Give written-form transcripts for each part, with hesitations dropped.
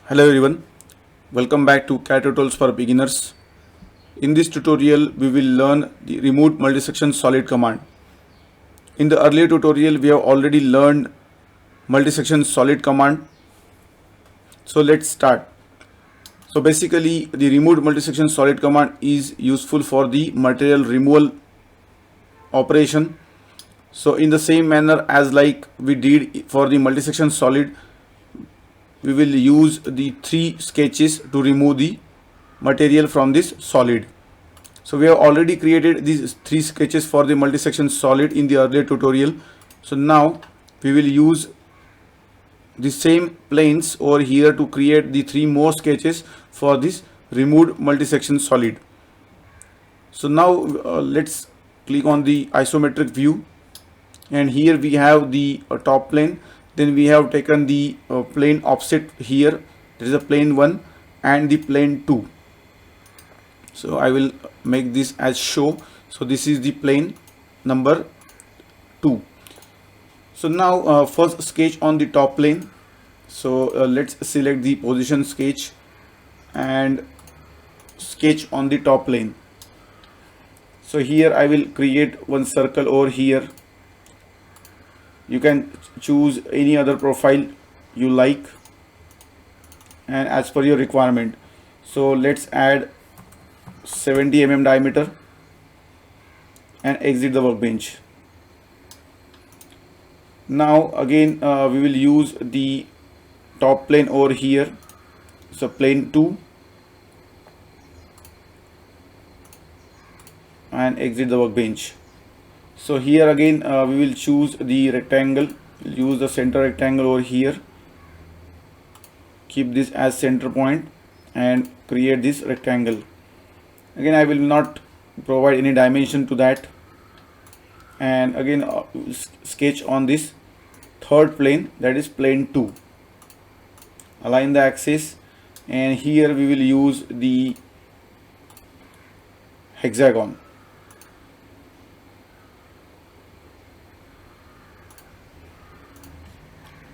Hello everyone, welcome back to CAD Tutorials for Beginners. In this tutorial, we will learn the remove multisection solid command. In the earlier tutorial, we have already learned multisection solid command. So let's start. So basically, the remove multisection solid command is useful for the material removal operation. So in the same manner as like we did for the multisection solid, we will use the three sketches to remove the material from this solid. So we have already created these three sketches for the multisection solid in the earlier tutorial. So now we will use the same planes over here to create the three more sketches for this removed multisection solid. So now let's click on the isometric view, and here we have the top plane. Then we have taken the plane offset here. There is a plane 1 and the plane 2. So I will make this as show. So this is the plane number 2. So now first sketch on the top plane. So let's select the position sketch and sketch on the top plane. So here I will create one circle over here. You can choose any other profile you like and as per your requirement. So let's add 70 mm diameter and exit the workbench. Now again we will use the top plane over here. So plane 2 and exit the workbench. So here again we will choose the rectangle. We'll use the center rectangle over here. Keep this as center point and create this rectangle. Again I will not provide any dimension to that, and again sketch on this third plane, that is plane 2. Align the axis, and here we will use the hexagon.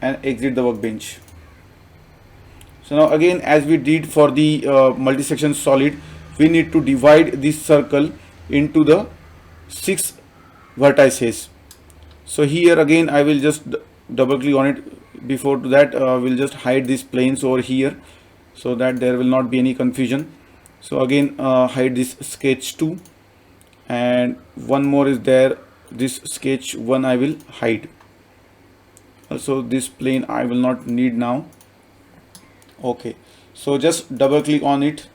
And exit the workbench. So now again, as we did for the multisection solid, we need to divide this circle into the 6 vertices. So here again I will just double click on it. Before that we'll just hide these planes over here so that there will not be any confusion. So again hide this sketch 2, and one more is there, this sketch 1 I will hide. Also this plane I will not need now. Okay, so just double click on it,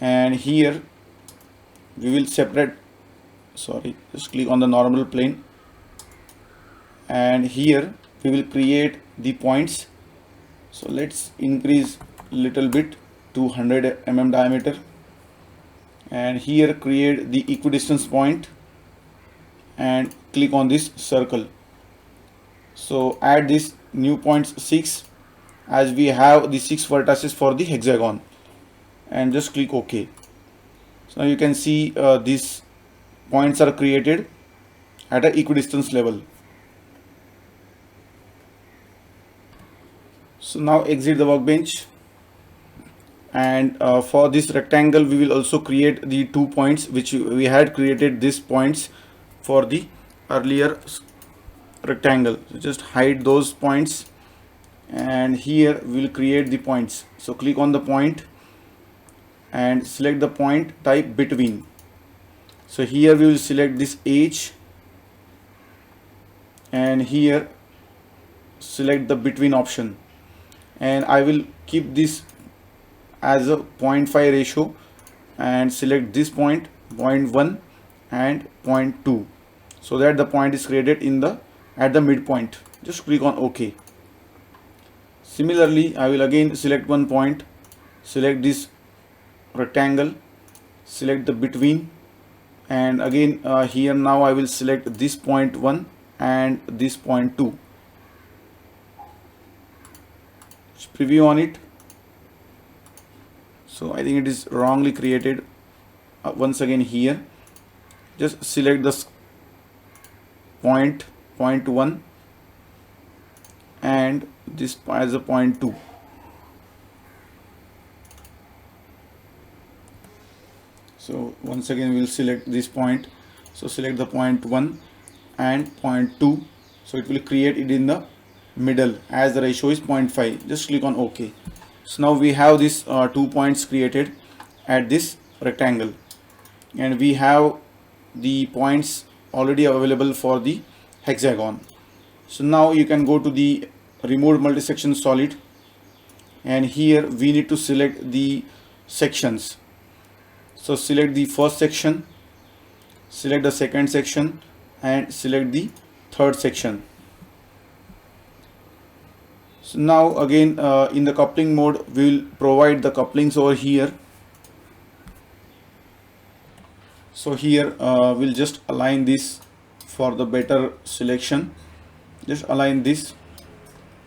and here we will separate, just click on the normal plane, and here we will create the points. So let's increase little bit to 100 mm diameter, and here create the equidistance point and click on this circle. So add this new point 6, as we have the 6 vertices for the hexagon, and just click OK. So now you can see these points are created at an equidistance level. So now exit the workbench, and for this rectangle we will also create the 2 points which we had created these points for the earlier rectangle. So just hide those points, and here we will create the points. So click on the point and select the point type between. So here we will select this edge, and here select the between option, and I will keep this as a 0.5 ratio and select this point 0.1 and 0.2, so that the point is created in the at the midpoint. Just click on OK. Similarly I will again select one point, select this rectangle, select the between, and again here now I will select this 0.1 and this 0.2. Preview on it. So I think it is wrongly created. Once again here just select this point 0.1 and this as a 0.2. So once again we will select this point. So select the point 1 and point 2. So it will create it in the middle as the ratio is 0.5. Just click on OK. So now we have these 2 points created at this rectangle, and we have the points already available for the hexagon. So now you can go to the remove multi-section solid, and here we need to select the sections. So select the first section, select the second section, and select the third section. So now again in the coupling mode we will provide the couplings over here. So here we'll just align this for the better selection. Just align this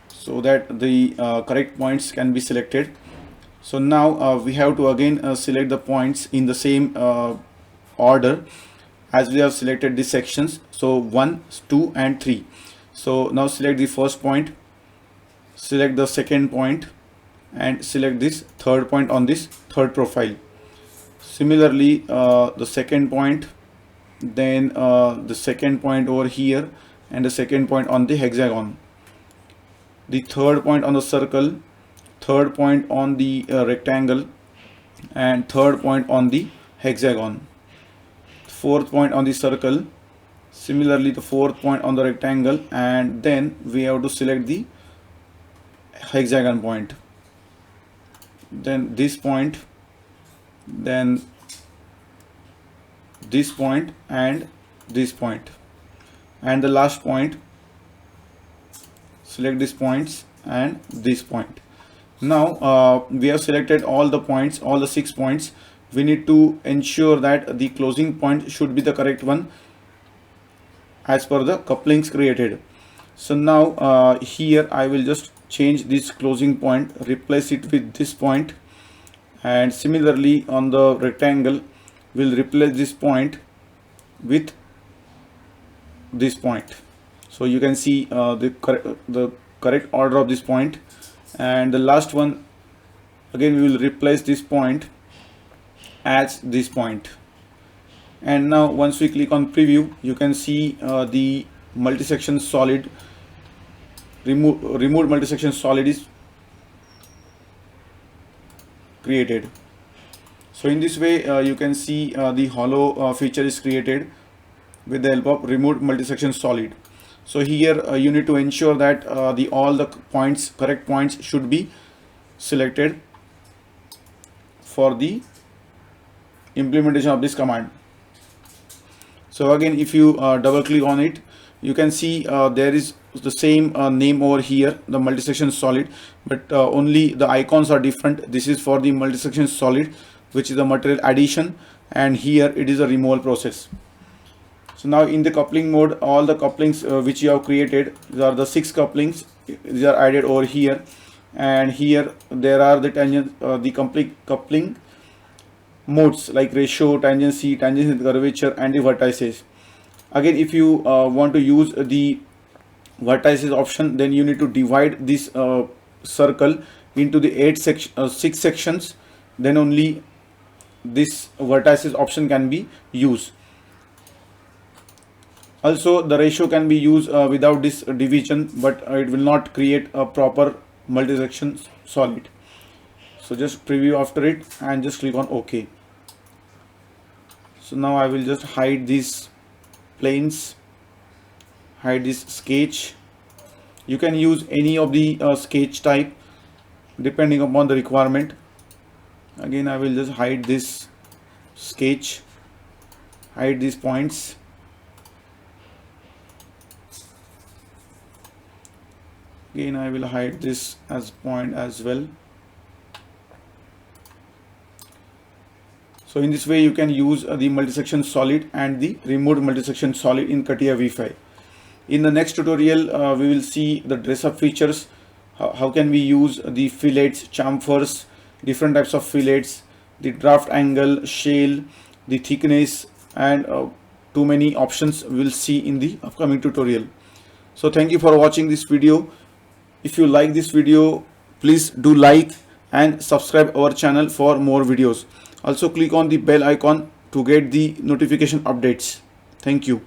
so that the correct points can be selected. So now we have to again select the points in the same order as we have selected these sections. So 1, 2 and 3. So now select the first point, select the second point, and select this third point on this third profile. Similarly the second point, then the second point over here, and the second point on the hexagon, the third point on the circle, third point on the rectangle, and third point on the hexagon, fourth point on the circle, similarly the fourth point on the rectangle, and then we have to select the hexagon point, then this point, then this point, and this point, and the last point. Select these points and this point. Now we have selected all the points, all the 6 points. We need to ensure that the closing point should be the correct one as per the couplings created. So now here I will just change this closing point, replace it with this point, and similarly on the rectangle we'll replace this point with this point. So you can see the correct order of this point, and the last one again we will replace this point as this point. And now once we click on preview, you can see the multi-section solid, removed multi-section solid is created. So in this way you can see the hollow feature is created with the help of removed multi-section solid. So here you need to ensure that all the points, correct points should be selected for the implementation of this command. So again, if you double click on it, you can see there is the same name over here, the multi-section solid, but only the icons are different. This is for the multi-section solid, which is the material addition, and here it is a removal process. So now in the coupling mode, all the couplings which you have created, these are the 6 couplings, these are added over here, and here there are the tangent, the complete coupling modes like ratio, tangency, tangent curvature, and the vertices. Again, if you want to use the vertices option, then you need to divide this circle into the 6 sections, then only this vertices option can be used. Also the ratio can be used without this division, but it will not create a proper multi-section solid. So just preview after it and just click on OK. So now I will just hide these planes, hide this sketch. You can use any of the sketch type depending upon the requirement. Again, I will just hide this sketch, hide these points. Again, I will hide this as point as well. So in this way you can use the multi-section solid and the removed multi-section solid in CATIA V5. In the next tutorial we will see the dress up features, how can we use the fillets, chamfers, different types of fillets, the draft angle, shell, the thickness, and too many options we will see in the upcoming tutorial. So thank you for watching this video. If you like this video, please do like and subscribe our channel for more videos. Also click on the bell icon to get the notification updates. Thank you.